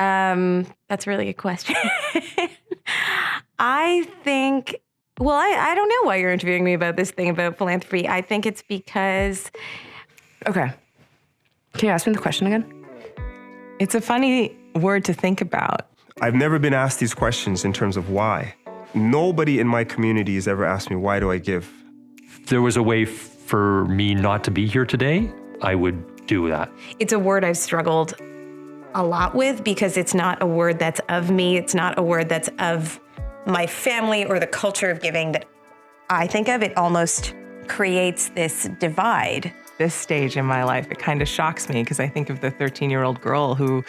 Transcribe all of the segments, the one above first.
That's a really good question. I think, well, I don't know why you're interviewing me about this thing about philanthropy. I think it's because... Okay. Can you ask me the question again? It's a funny word to think about. I've never been asked these questions in terms of why. Nobody in my community has ever asked me, why do I give? If there was a way for me not to be here today, I would do that. It's a word I've struggled a lot with because it's not a word that's of me. It's not a word that's of my family or the culture of giving that I think of. It almost creates this divide. This stage in my life, it kind of shocks me because I think of the 13-year-old girl who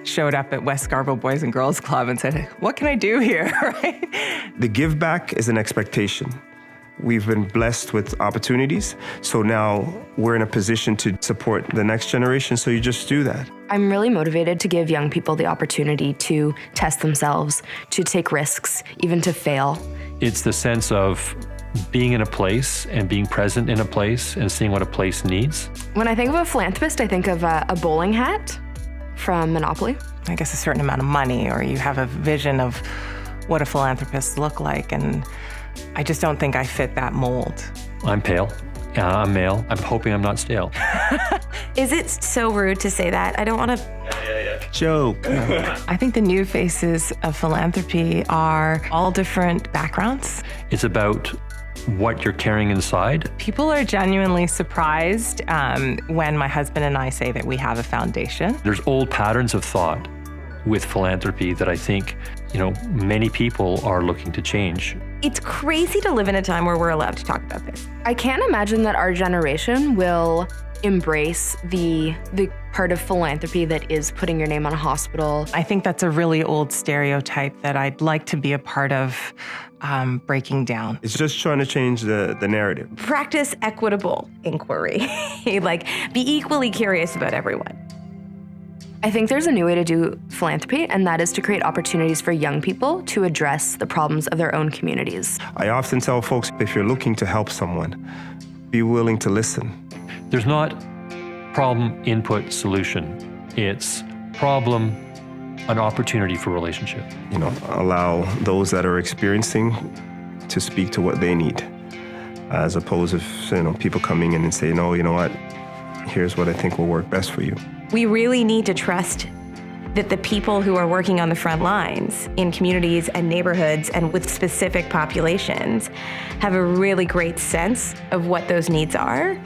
showed up at West Scarborough Boys and Girls Club and said, what can I do here, right? The give back is an expectation. We've been blessed with opportunities, so now we're in a position to support the next generation, so you just do that. I'm really motivated to give young people the opportunity to test themselves, to take risks, even to fail. It's the sense of being in a place and being present in a place and seeing what a place needs. When I think of a philanthropist, I think of a bowling hat from Monopoly. I guess a certain amount of money, or you have a vision of what a philanthropist look like, and I just don't think I fit that mold. I'm pale. I'm male. I'm hoping I'm not stale. Is it so rude to say that? I don't want to... Joke. I think the new faces of philanthropy are all different backgrounds. It's about what you're carrying inside. People are genuinely surprised when my husband and I say that we have a foundation. There's old patterns of thought with philanthropy that I think, many people are looking to change. It's crazy to live in a time where we're allowed to talk about this. I can't imagine that our generation will embrace the part of philanthropy that is putting your name on a hospital. I think that's a really old stereotype that I'd like to be a part of breaking down. It's just trying to change the narrative. Practice equitable inquiry. Be equally curious about everyone. I think there's a new way to do philanthropy, and that is to create opportunities for young people to address the problems of their own communities. I often tell folks, if you're looking to help someone, be willing to listen. There's not problem, input, solution. It's problem, an opportunity for relationship. Allow those that are experiencing to speak to what they need, as opposed to people coming in and saying, no, you know what, here's what I think will work best for you. We really need to trust that the people who are working on the front lines in communities and neighborhoods and with specific populations have a really great sense of what those needs are.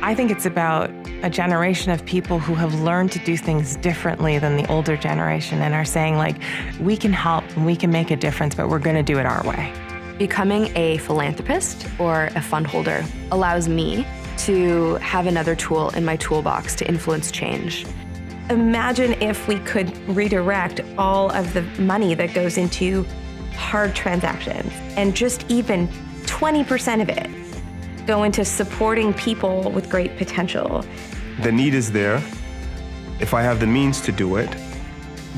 I think it's about a generation of people who have learned to do things differently than the older generation and are saying, we can help and we can make a difference, but we're going to do it our way. Becoming a philanthropist or a fund holder allows me to have another tool in my toolbox to influence change. Imagine if we could redirect all of the money that goes into hard transactions and just even 20% of it go into supporting people with great potential. The need is there. If I have the means to do it,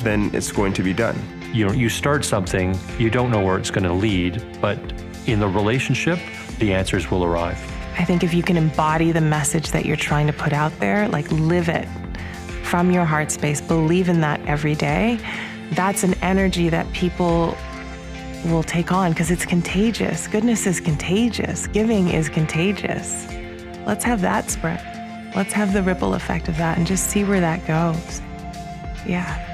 then it's going to be done. You start something, you don't know where it's going to lead, but in the relationship, the answers will arrive. I think if you can embody the message that you're trying to put out there, live it from your heart space, believe in that every day, that's an energy that people will take on because it's contagious. Goodness is contagious. Giving is contagious. Let's have that spread. Let's have the ripple effect of that and just see where that goes. Yeah.